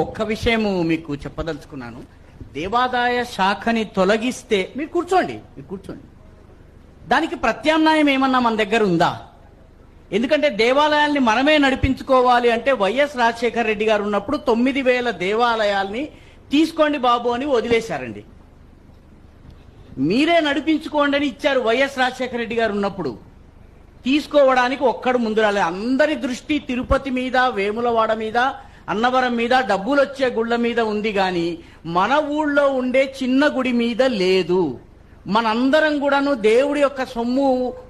ఒక్క విషయము మీకు చెప్పదలుచుకున్నాను. దేవాదాయ శాఖని తొలగిస్తే మీరు కూర్చోండి, దానికి ప్రత్యామ్నాయం ఏమన్నా మన దగ్గర ఉందా? ఎందుకంటే దేవాలయాల్ని మనమే నడిపించుకోవాలి అంటే వైఎస్ రాజశేఖర రెడ్డి గారు ఉన్నప్పుడు 9,000 దేవాలయాల్ని తీసుకోండి బాబు అని వదిలేశారండి. మీరే నడిపించుకోండి అని ఇచ్చారు వైఎస్ రాజశేఖర రెడ్డి గారు ఉన్నప్పుడు. తీసుకోవడానికి ఒక్కడు ముందు రాలేదు. అందరి దృష్టి తిరుపతి మీద, వేములవాడ మీద, అన్నవరం మీద, డబ్బులు వచ్చే గుళ్ళ మీద ఉంది కానీ మన ఊళ్ళో ఉండే చిన్న గుడి మీద లేదు. మనందరం కూడాను దేవుడి యొక్క సొమ్ము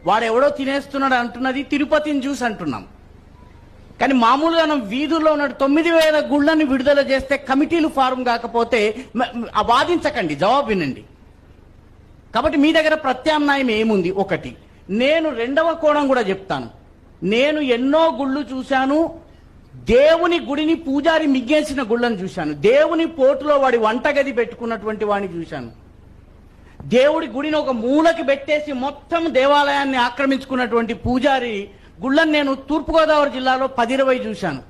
వాడెవడో తినేస్తున్నాడు అంటున్నది తిరుపతిని చూసి అంటున్నాం. కానీ మామూలుగా మనం వీధుల్లో ఉన్న 9,000 గుళ్ళని విడుదల చేస్తే కమిటీలు ఫారం కాకపోతే వాదించకండి, జవాబు వినండి. కాబట్టి మీ దగ్గర ప్రత్యామ్నాయం ఏముంది? ఒకటి, నేను రెండవ కోణం కూడా చెప్తాను. నేను ఎన్నో గుళ్ళు చూశాను. దేవుని గుడిని పూజారి మిగ్గేసిన గుళ్ళను చూశాను. దేవుని పోటులో వాడి వంటగది పెట్టుకున్నటువంటి వాడిని చూశాను. దేవుడి గుడిని ఒక మూలకి పెట్టేసి మొత్తం దేవాలయాన్ని ఆక్రమించుకున్నటువంటి పూజారి గుళ్ళను నేను తూర్పుగోదావరి జిల్లాలో 10-20 చూశాను.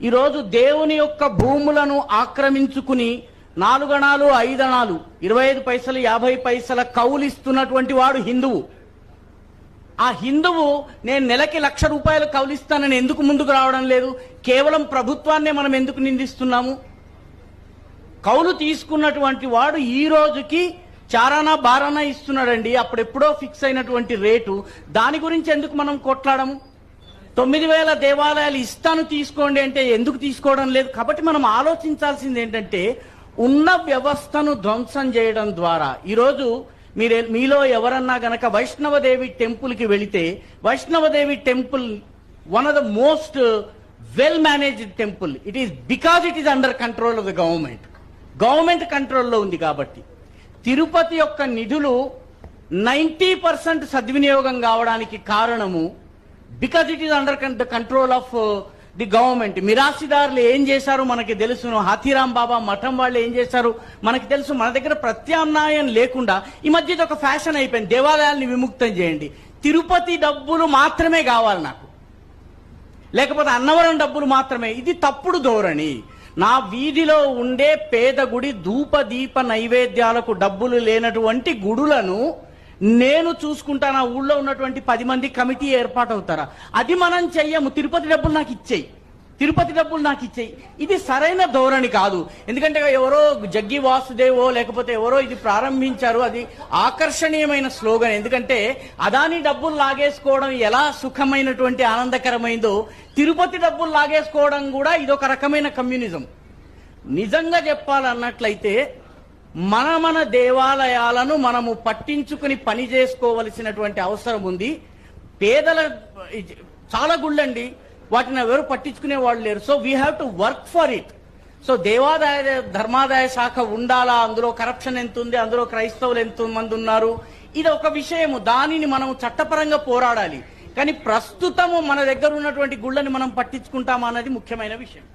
ఈరోజు దేవుని యొక్క భూములను ఆక్రమించుకుని 4 అణాలు 5 అణాలు 25 పైసలు 50 పైసల కౌలిస్తున్నటువంటి వాడు హిందువు. ఆ హిందువు నేను నెలకి ₹1,00,000 కౌలిస్తానని ఎందుకు ముందుకు రావడం లేదు? కేవలం ప్రభుత్వాన్నే మనం ఎందుకు నిందిస్తున్నాము? కౌలు తీసుకున్నటువంటి వాడు ఈ రోజుకి చారానా బారానా ఇస్తున్నాడండి. అప్పుడెప్పుడో ఫిక్స్ అయినటువంటి రేటు. దాని గురించి ఎందుకు మనం కొట్లాడము? 9,000 దేవాలయాలు ఇస్తాను తీసుకోండి అంటే ఎందుకు తీసుకోవడం లేదు? కాబట్టి మనం ఆలోచించాల్సింది ఏంటంటే ఉన్న వ్యవస్థను ధ్వంసం చేయడం ద్వారా ఈరోజు మీలో ఎవరన్నా గనక వైష్ణవదేవి టెంపుల్కి వెళితే, Vaishno Devi temple one of the most well managed temple. It is because it is under control of the government కంట్రోల్లో ఉంది. కాబట్టి తిరుపతి యొక్క నిధులు 90% సద్వినియోగం కావడానికి కారణము because it is under the control of the government. మిరాసిదారులు ఏం చేశారు మనకి తెలుసు. హాథీరాం బాబా మఠం వాళ్ళు ఏం చేశారు మనకి తెలుసు. మన దగ్గర ప్రత్యామ్నాయం లేకుండా ఈ మధ్య ఇది ఒక ఫ్యాషన్ అయిపోయింది. దేవాలయాల్ని విముక్తం చేయండి, తిరుపతి డబ్బులు మాత్రమే కావాలి నాకు, లేకపోతే అన్నవరం డబ్బులు మాత్రమే. ఇది తప్పుడు ధోరణి. నా వీధిలో ఉండే పేద గుడి ధూప దీప నైవేద్యాలకు డబ్బులు లేనటువంటి గుడులను నేను చూసుకుంటా. నా ఊళ్ళో ఉన్నటువంటి 10 మంది కమిటీ ఏర్పాటవుతారా? అది మనం చెయ్యము. తిరుపతి డబ్బులు నాకు ఇచ్చేయి. ఇది సరైన ధోరణి కాదు. ఎందుకంటే ఎవరో జగ్గి వాసుదేవో లేకపోతే ఎవరో ఇది ప్రారంభించారు. అది ఆకర్షణీయమైన స్లోగన్. ఎందుకంటే అదాని డబ్బులు లాగేసుకోవడం ఎలా సుఖమైనటువంటి ఆనందకరమైందో తిరుపతి డబ్బులు లాగేసుకోవడం కూడా ఇదొక రకమైన కమ్యూనిజం. నిజంగా చెప్పాలన్నట్లయితే మన దేవాలయాలను మనము పట్టించుకుని పని చేసుకోవలసినటువంటి అవసరం ఉంది. పేదల చాలా గుళ్ళండి, వాటిని ఎవరు పట్టించుకునే వాళ్ళు లేరు. So we have to work for it. So దేవాదాయ ధర్మాదాయ శాఖ ఉండాలా? అందులో కరప్షన్ ఎంత ఉంది, అందులో క్రైస్తవులు ఎంత మంది ఉన్నారు, ఇది ఒక విషయము. దానిని మనం చట్టపరంగా పోరాడాలి. కానీ ప్రస్తుతము మన దగ్గర ఉన్నటువంటి గుళ్ళని మనం పట్టించుకుంటామా అన్నది ముఖ్యమైన విషయం.